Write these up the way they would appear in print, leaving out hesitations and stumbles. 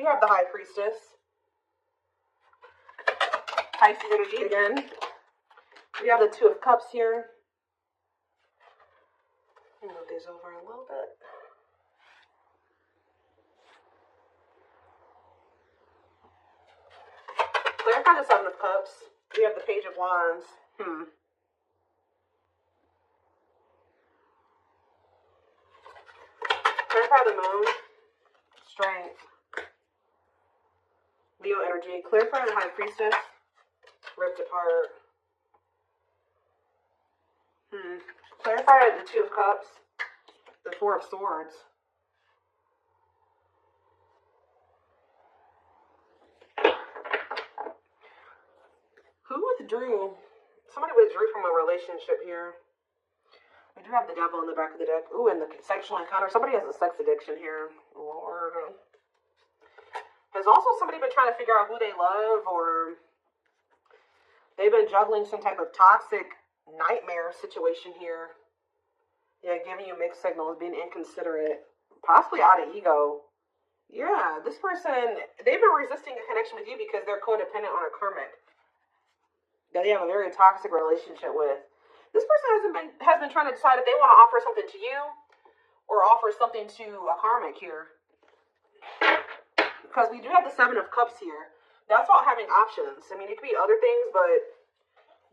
We have the High Priestess. Pisces energy again. We have the Two of Cups here. Move these over a little bit. Clarify the Seven of Cups. We have the Page of Wands. Clarify the Moon. Strength. Leo energy. Clarify the High Priestess. Ripped apart. Clarify the Two of Cups. The Four of Swords. Who withdrew? Somebody withdrew from a relationship here. We do have the Devil in the back of the deck. Ooh, and the sexual encounter. Somebody has a sex addiction here. Lord. Has also somebody been trying to figure out who they love, or they've been juggling some type of toxic nightmare situation here. Yeah, giving you mixed signals, being inconsiderate, possibly out of ego. Yeah, this person, they've been resisting a connection with you because they're codependent on a karmic that they have a very toxic relationship with. This person has been trying to decide if they want to offer something to you or offer something to a karmic here. Because we do have the Seven of Cups here. That's about having options. I mean, it could be other things, but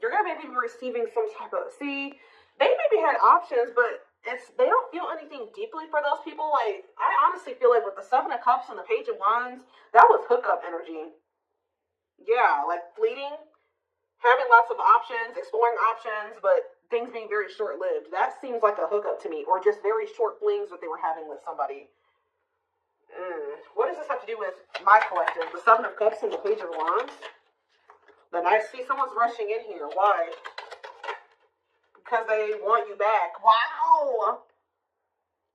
you're going to maybe be receiving some type of... See, they maybe had options, but they don't feel anything deeply for those people. Like, I honestly feel like with the Seven of Cups and the Page of Wands, that was hookup energy. Yeah, like fleeting, having lots of options, exploring options, but things being very short-lived. That seems like a hookup to me, or just very short flings that they were having with somebody. What does this have to do with my collective? The Seven of Cups and the Page of Wands? Then I see someone's rushing in here. Why? Because they want you back. Wow!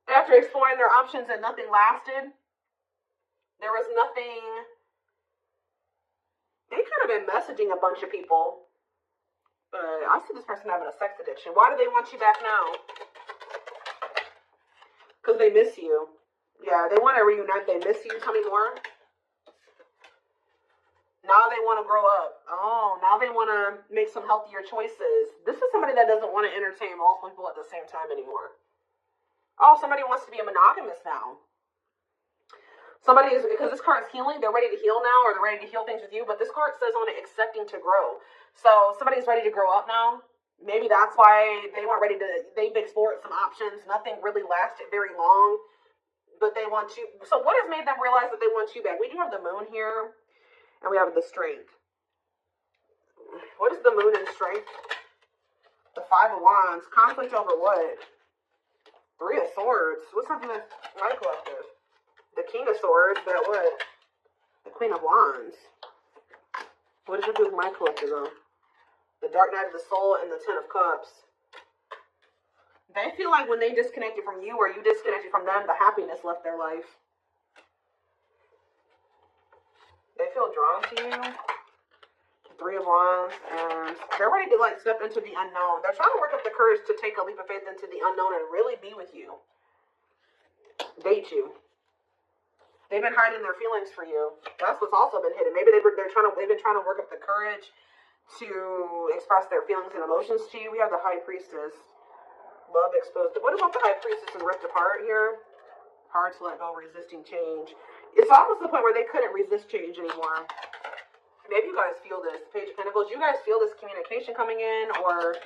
After exploring their options and nothing lasted, there was nothing. They could have been messaging a bunch of people. But I see this person having a sex addiction. Why do they want you back now? Because they miss you. Yeah, they want to reunite. They miss you. Tell me more. Now they want to grow up. Oh, now they want to make some healthier choices. This is somebody that doesn't want to entertain multiple people at the same time anymore. Oh, somebody wants to be a monogamous now. Somebody is, because this card is healing, they're ready to heal now, or they're ready to heal things with you, but this card says on it, accepting to grow. So somebody's ready to grow up now. Maybe that's why they weren't ready to, they've explored some options. Nothing really lasted very long, but they want you. So what has made them realize that they want you back? We do have the Moon here, and we have the Strength. What is the Moon and Strength? The Five of Wands. Conflict over what? Three of Swords. What's something with my collective? The King of Swords, but what? The Queen of Wands. What does it do with my collective, though? The Dark Night of the Soul and the Ten of Cups. They feel like when they disconnected from you or you disconnected from them, the happiness left their life. They feel drawn to you. Three of Wands, and they're ready to like step into the unknown. They're trying to work up the courage to take a leap of faith into the unknown and really be with you. Date you. They've been hiding their feelings for you. That's what's also been hidden. Maybe they've been trying to work up the courage to express their feelings and emotions to you. We have the High Priestess. Love exposed. What about the High Priestess and ripped apart here? Hard to let go, resisting change. It's almost the point where they couldn't resist change anymore. Maybe you guys feel this. Page of Pentacles. You guys feel this communication coming in, or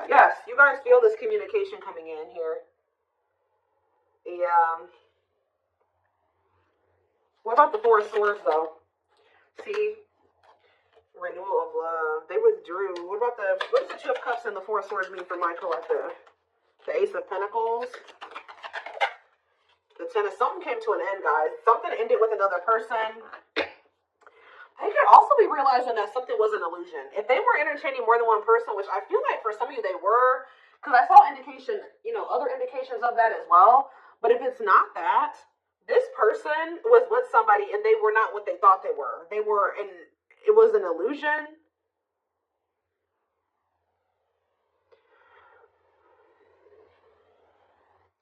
yes, you guys feel this communication coming in here. Yeah. What about the Four of Swords, though? See, renewal of love. They withdrew. What does the Two of Cups and the Four of Swords mean for my collective? The Ace of Pentacles. The Ten of, something came to an end, guys. Something ended with another person. They could also be realizing that something was an illusion. If they were entertaining more than one person, which I feel like for some of you they were, because I saw indication, other indications of that as well. But if it's not that, this person was with somebody and they were not what they thought they were. It was an illusion.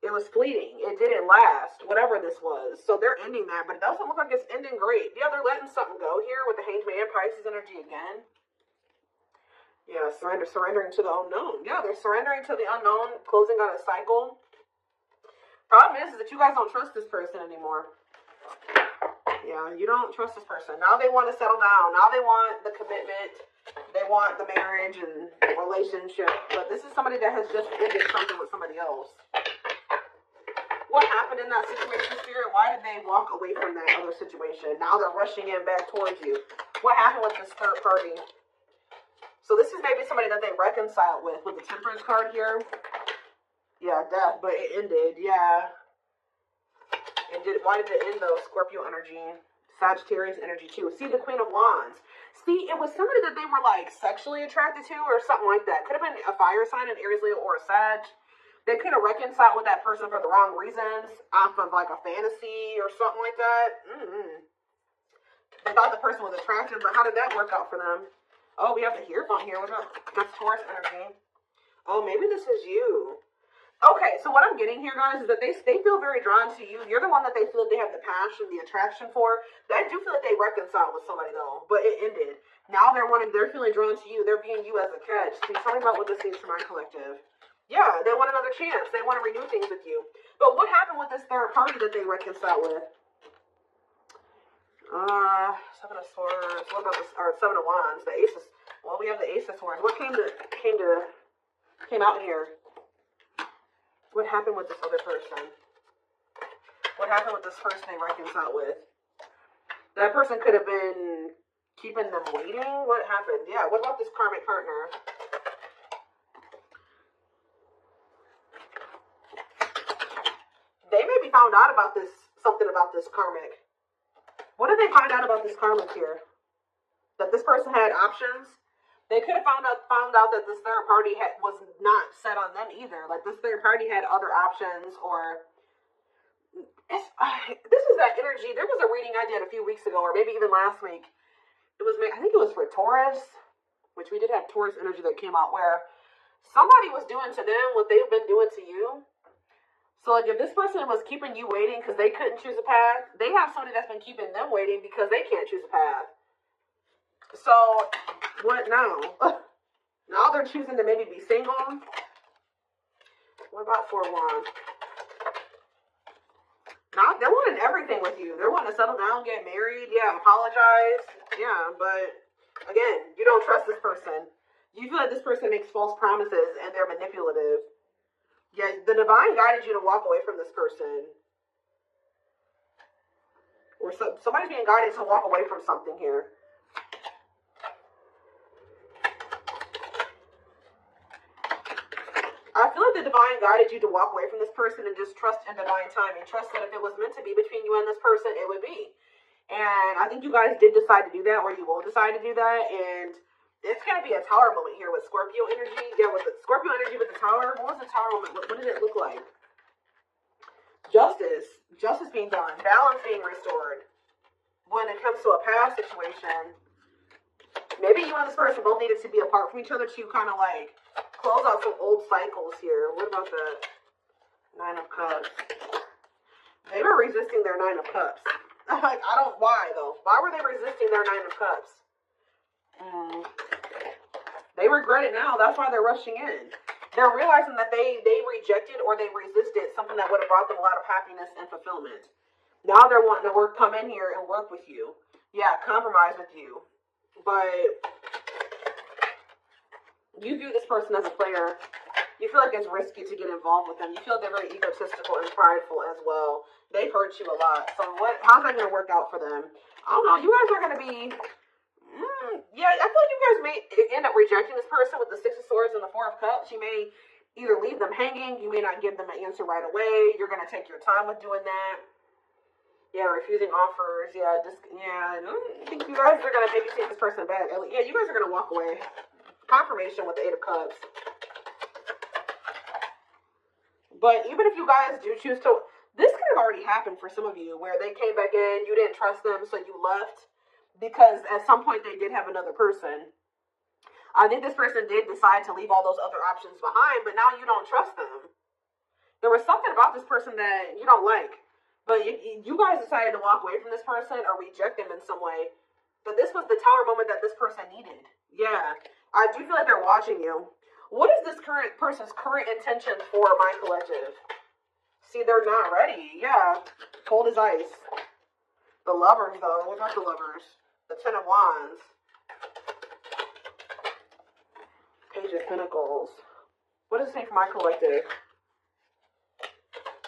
It was fleeting. It didn't last, whatever this was. So they're ending that, but it doesn't look like it's ending great. Yeah, they're letting something go here with the Hanged Man, Pisces energy again. Yeah, surrendering to the unknown. Yeah, they're surrendering to the unknown, closing on a cycle. Problem is that you guys don't trust this person anymore. Yeah, you don't trust this person. Now they want to settle down. Now they want the commitment. They want the marriage and relationship. But this is somebody that has just ended something with somebody else. What happened in that situation, Spirit? Why did they walk away from that other situation? Now they're rushing in back towards you. What happened with this third party? So this is maybe somebody that they reconciled with the Temperance card here. Yeah, death, but it ended. Yeah. Why did it end though? Scorpio energy. Sagittarius energy too. See, the Queen of Wands. See, it was somebody that they were like sexually attracted to or something like that. Could have been a fire sign, an Aries, Leo, or a Sag. They could have reconciled with that person for the wrong reasons, off of like a fantasy or something like that. They thought the person was attractive, but how did that work out for them? Oh, we have the Hierophant here. What about that's Taurus energy? Oh, maybe this is you. Okay, so what I'm getting here, guys, is that they feel very drawn to you. You're the one that they feel that they have the passion, the attraction for. I do feel like they reconciled with somebody though, but it ended. Now they're feeling drawn to you. They're viewing you as a catch. Can you tell me about what this means for my collective? Yeah, they want another chance. They want to renew things with you. But what happened with this third party that they reconciled with? Seven of Swords. What about this? Or Seven of Wands. The Aces. Well, we have the Ace of Swords. What came out here? What happened with this other person? What happened with this person they reconciled with? That person could have been keeping them waiting. What happened? Yeah. What about this karmic partner? They maybe found out about this, something about this karmic. What did they find out about this karmic here? That this person had options? They could have found out that this third party was not set on them either. Like this third party had other options, or this is that energy. There was a reading I did a few weeks ago, or maybe even last week. I think it was for Taurus, which we did have Taurus energy that came out, where somebody was doing to them what they've been doing to you. So, like, if this person was keeping you waiting because they couldn't choose a path, they have somebody that's been keeping them waiting because they can't choose a path. So, what now? Now they're choosing to maybe be single. What about Four of Wands? Now, they're wanting everything with you. They're wanting to settle down, get married. Yeah, apologize. Yeah, but, again, you don't trust this person. You feel like this person makes false promises and they're manipulative. Yeah, the divine guided you to walk away from this person. Or somebody's being guided to walk away from something here. I feel like the divine guided you to walk away from this person and just trust in divine timing. Trust that if it was meant to be between you and this person, it would be. And I think you guys did decide to do that, or you will decide to do that. And it's going to be a tower moment here with Scorpio energy. Yeah, with the Scorpio energy with the tower. What was the tower moment? What did it look like? Justice. Justice being done. Balance being restored. When it comes to a past situation, maybe you and this person both needed to be apart from each other to kind of like close out some old cycles here. What about the Nine of Cups? They were resisting their Nine of Cups. Like, why though? Why were they resisting their Nine of Cups? They regret it now. That's why they're rushing in. They're realizing that they rejected or they resisted something that would have brought them a lot of happiness and fulfillment. Now they're wanting to come in here and work with you. Yeah, compromise with you. But you view this person as a player. You feel like it's risky to get involved with them. You feel they're very egotistical and prideful as well. They've hurt you a lot. So how's that going to work out for them? I don't know. You guys are going to be... yeah, I feel like you guys may end up rejecting this person with the Six of Swords and the Four of Cups. You may either leave them hanging. You may not give them an answer right away. You're going to take your time with doing that. Yeah, refusing offers. Yeah, I think you guys are going to maybe take this person back. Yeah, you guys are going to walk away. Confirmation with the Eight of Cups. But even if you guys do choose to... This could have already happened for some of you, where they came back in, you didn't trust them, so you left. Because at some point they did have another person. I think this person did decide to leave all those other options behind, but now you don't trust them. There was something about this person that you don't like. But you guys decided to walk away from this person or reject them in some way. But this was the tower moment that this person needed. Yeah. I do feel like they're watching you. What is this current person's current intention for my collective? See, they're not ready. Yeah. Cold as ice. The lovers, though. What about the lovers? The Ten of Wands. Page of Pentacles. What does it say for my collective?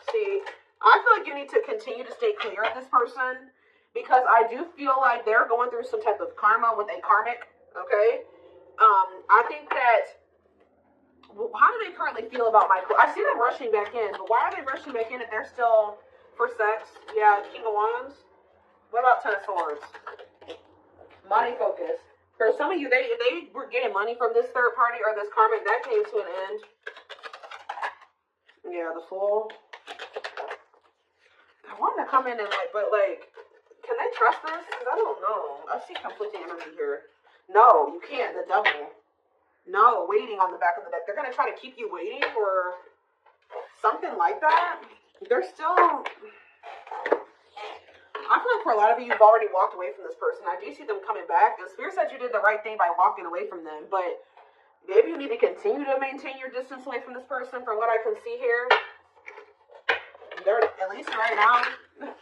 See, I feel like you need to continue to stay clear of this person because I do feel like they're going through some type of karma with a karmic, okay? I think that, how do they currently feel about my, I see them rushing back in, but why are they rushing back in if they're still for sex? Yeah, King of Wands. What about Ten of Swords? Money focus. For some of you, they were getting money from this third party or this karmic, that came to an end. Yeah, the Fool. I wanted to come in and but can they trust this? Because I don't know. I see conflicting energy here. No, you can't. The Devil. No, waiting on the back of the deck. They're going to try to keep you waiting or something like that. They're still... I feel like for a lot of you, you've already walked away from this person. I do see them coming back. And Spirit said you did the right thing by walking away from them. But maybe you need to continue to maintain your distance away from this person from what I can see here. They're, at least right now, this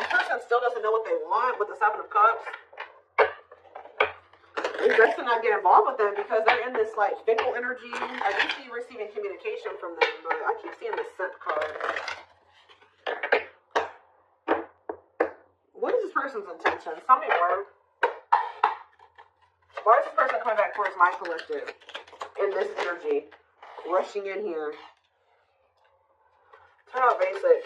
person still doesn't know what they want with the Seven of Cups. It's best to not get involved with them because they're in this fickle energy. I do see you receiving communication from them, but I keep seeing the Scent card. What is this person's intention? Tell me more. Why is this person coming back towards my collective in this energy? Rushing in here. Turn out basic.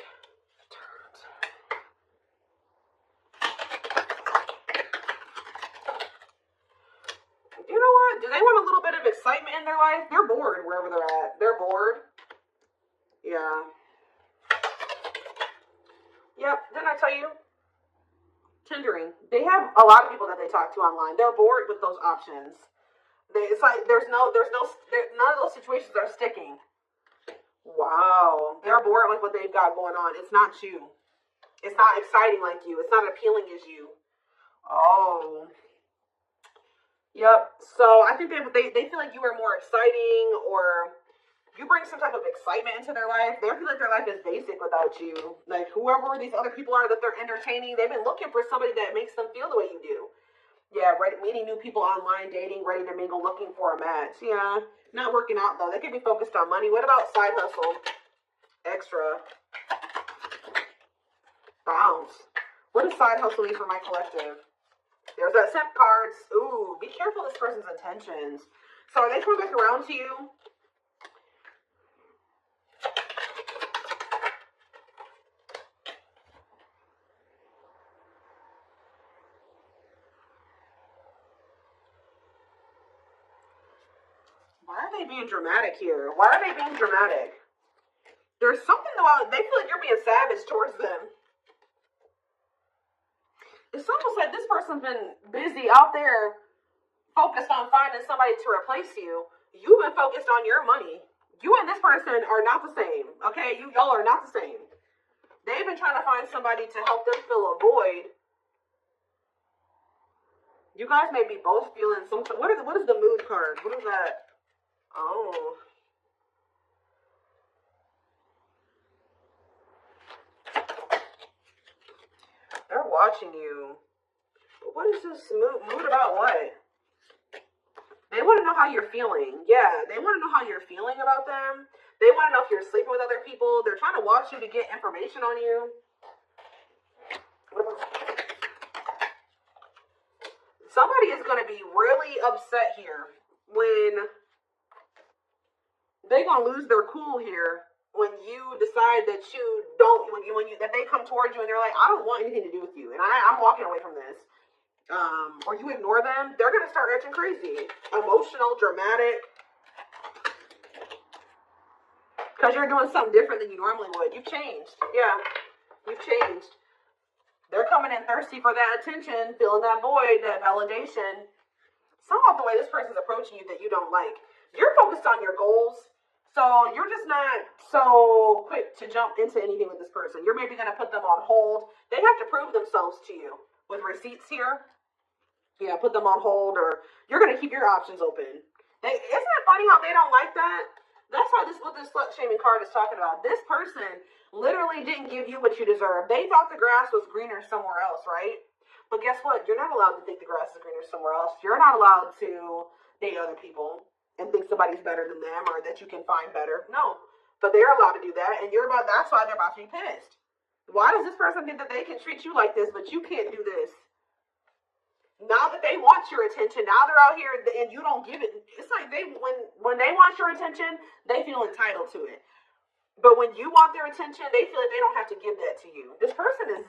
You know what? Do they want a little bit of excitement in their life? They're bored wherever they're at. They're bored. Yeah. Yep. Didn't I tell you? Tendering. They have a lot of people that they talk to online. They're bored with those options. It's like none of those situations are sticking. Wow. They're bored with what they've got going on. It's not you. It's not exciting like you. It's not appealing as you. Oh. Yep. So I think they feel like you are more exciting or you bring some type of excitement into their life. They feel like their life is basic without you. Like whoever these other people are that they're entertaining, they've been looking for somebody that makes them feel the way you do. Yeah, meeting new people online, dating, ready to mingle, looking for a match. Yeah, not working out though. They could be focused on money. What about side hustle? Extra. Bounce. What does side hustle mean for my collective? There's that Scent cards. Ooh, be careful of this person's intentions. So are they coming back around to you? Why are they being dramatic here? Why are they being dramatic? There's something about, they feel like you're being savage towards them. It's almost like this person's been busy out there focused on finding somebody to replace you. You've been focused on your money. You and this person are not the same, okay? Y'all are not the same. They've been trying to find somebody to help them fill a void. You guys may be both feeling some, what is the mood card? What is that? Oh. They're watching you. But what is this mood about what? They want to know how you're feeling. Yeah, they want to know how you're feeling about them. They want to know if you're sleeping with other people. They're trying to watch you to get information on you. Somebody is going to be really upset here when they're going to lose their cool here when you decide that you don't, that they come towards you and they're like, I don't want anything to do with you, and I'm walking away from this. Or you ignore them, they're going to start acting crazy. Emotional, dramatic. Because you're doing something different than you normally would. You've changed. Yeah, you've changed. They're coming in thirsty for that attention, filling that void, that validation. Somehow the way this person's approaching you that you don't like. You're focused on your goals. So you're just not so quick to jump into anything with this person. You're maybe going to put them on hold. They have to prove themselves to you with receipts here. Yeah, put them on hold, or you're going to keep your options open. Isn't it funny how they don't like that? That's why what this slut shaming card is talking about. This person literally didn't give you what you deserve. They thought the grass was greener somewhere else, right? But guess what? You're not allowed to think the grass is greener somewhere else. You're not allowed to date other people and think somebody's better than them or that you can find better. No. But they're allowed to do that, and that's why they're about to be pissed. Why does this person think that they can treat you like this, but you can't do this? Now that they want your attention, now they're out here and you don't give it. It's like when they want your attention, they feel entitled to it. But when you want their attention, they feel like they don't have to give that to you. This person is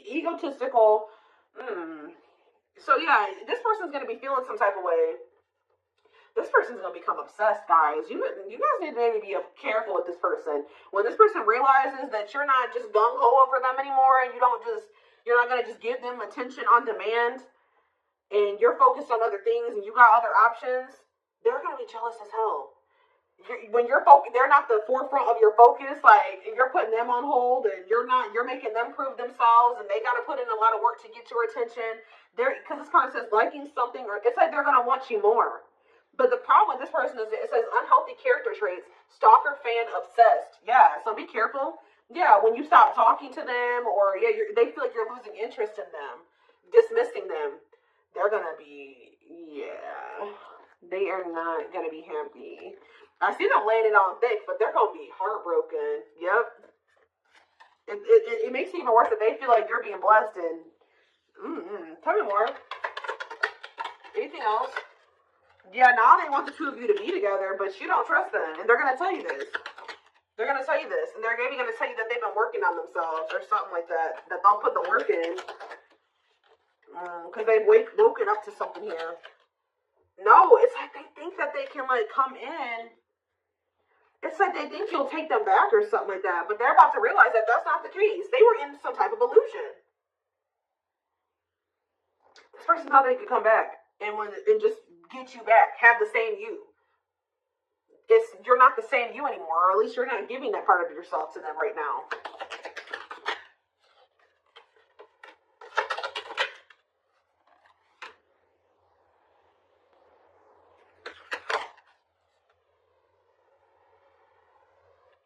egotistical. So yeah, this person's going to be feeling some type of way. This person's going to become obsessed, guys. You guys need to maybe be careful with this person. When this person realizes that you're not just gung-ho over them anymore, and you're not going to just give them attention on demand, and you're focused on other things, and you got other options, they're going to be jealous as hell. When you're focused, they're not the forefront of your focus. Like, you're putting them on hold, and you're making them prove themselves, and they got to put in a lot of work to get your attention. Because this card says liking something, or it's like they're going to want you more. But the problem with this person is it says unhealthy character traits, stalker, fan, obsessed. Yeah, so be careful. Yeah, when you stop talking to them, or they feel like you're losing interest in them, dismissing them, they're going to be, they are not going to be happy. I see them laying it on thick, but they're going to be heartbroken. Yep. It makes it even worse that they feel like you're being blessed. And tell me more. Anything else? Yeah, now they want the two of you to be together, but you don't trust them, and they're going to tell you this. They're going to tell you this, and they're maybe going to tell you that they've been working on themselves or something like that, that they'll put the work in, because they've woken up to something here. No, it's like they think that they can, like, come in. It's like they think you'll take them back or something like that, but they're about to realize that that's not the case. They were in some type of illusion. This person thought they could come back and just get you back, have the same you. You're not the same you anymore, or at least you're not giving that part of yourself to them right now.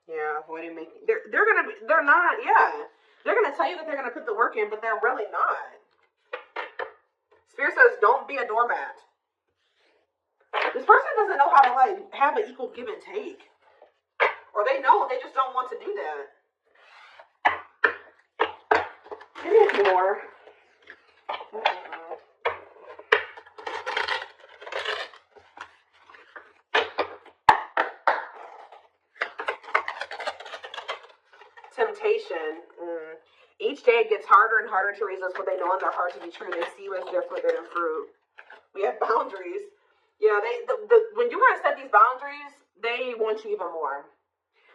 Yeah, avoiding making. They're gonna tell you that they're gonna put the work in, but they're really not. Spirit says, don't be a doormat. This person doesn't know how to, like, have an equal give and take. Or they know, they just don't want to do that. Give me a few more. Temptation. Each day it gets harder and harder to resist what they know in their heart to be true. They see you as their forbidden fruit. We have boundaries. Yeah, when you guys set these boundaries, they want you even more.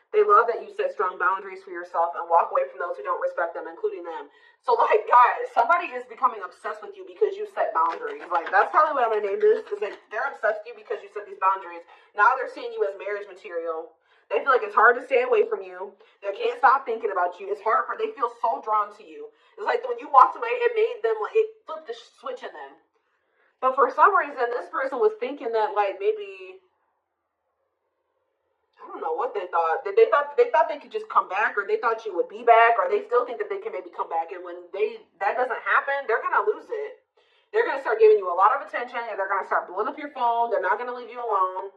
They love that you set strong boundaries for yourself and walk away from those who don't respect them, including them. So, like, guys, somebody is becoming obsessed with you because you set boundaries. Like, that's probably what I'm going to name this, is like, they're obsessed with you because you set these boundaries. Now they're seeing you as marriage material. They feel like it's hard to stay away from you. They can't stop thinking about you. It's hard they feel so drawn to you. It's like when you walked away, it made them, like, it flipped the switch in them. But for some reason, this person was thinking that, like, maybe, I don't know what they thought. They thought they could just come back, or they thought you would be back, or they still think that they can maybe come back. And when that doesn't happen, they're going to lose it. They're going to start giving you a lot of attention, and they're going to start blowing up your phone. They're not going to leave you alone.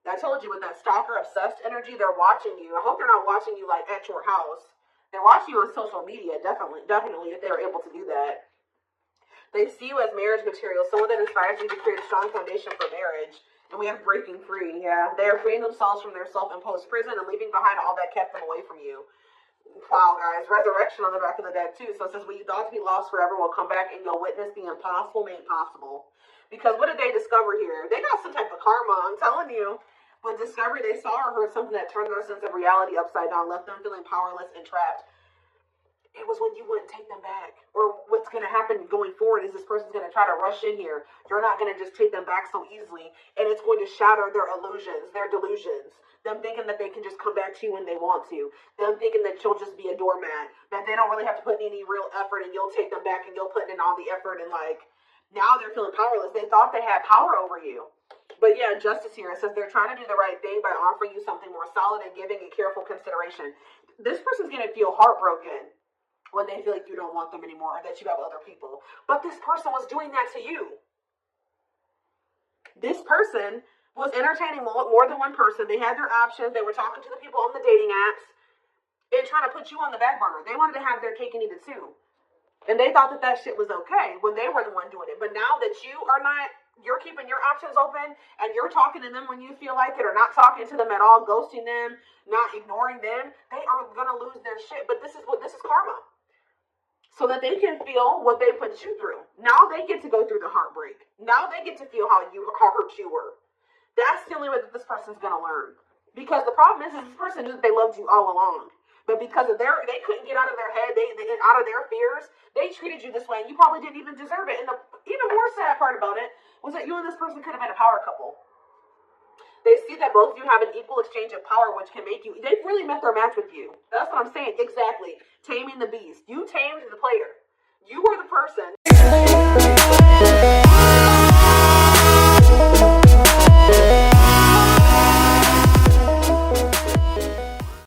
I told you, with that stalker obsessed energy, they're watching you. I hope they're not watching you, like, at your house. They're watching you on social media, definitely, if they were able to do that. They see you as marriage material, someone that inspires you to create a strong foundation for marriage. And we have breaking free, yeah. They are freeing themselves from their self-imposed prison and leaving behind all that kept them away from you. Wow, guys. Resurrection on the back of the deck, too. So it says, what you thought to be lost forever will come back, and you'll witness the impossible made possible. Because what did they discover here? They got some type of karma, I'm telling you. But discovery, they saw or heard something that turned their sense of reality upside down, left them feeling powerless and trapped. It was when you wouldn't take them back. Or what's going to happen going forward is this person's going to try to rush in here. You're not going to just take them back so easily. And it's going to shatter their illusions, their delusions. them thinking that they can just come back to you when they want to, them thinking that you'll just be a doormat, that they don't really have to put in any real effort and you'll take them back and you'll put in all the effort, and like now they're feeling powerless. They thought they had power over you. But yeah, justice here. It says they're trying to do the right thing by offering you something more solid and giving it careful consideration. This person's going to feel heartbroken when they feel like you don't want them anymore or that you have other people. But this person was doing that to you. This person was entertaining more than one person. They had their options. They were talking to the people on the dating apps and trying to put you on the back burner. They wanted to have their cake and eat it too. And they thought that that shit was okay when they were the one doing it. But now that you are not, you're keeping your options open and you're talking to them when you feel like it or not talking to them at all, ghosting them, not ignoring them, they are going to lose their shit. But this is karma. So that they can feel what they put you through. Now they get to go through the heartbreak. Now they get to feel how hurt you were. That's the only way that this person's going to learn. Because the problem is this person knew that they loved you all along. But because of they couldn't get out of their head, they out of their fears, they treated you this way, and you probably didn't even deserve it. And the even more sad part about it was that you and this person could have been a power couple. They see that both of you have an equal exchange of power, which can make you, they've really met their match with you. That's what I'm saying. Exactly. Taming the beast. You tamed the player. You were the person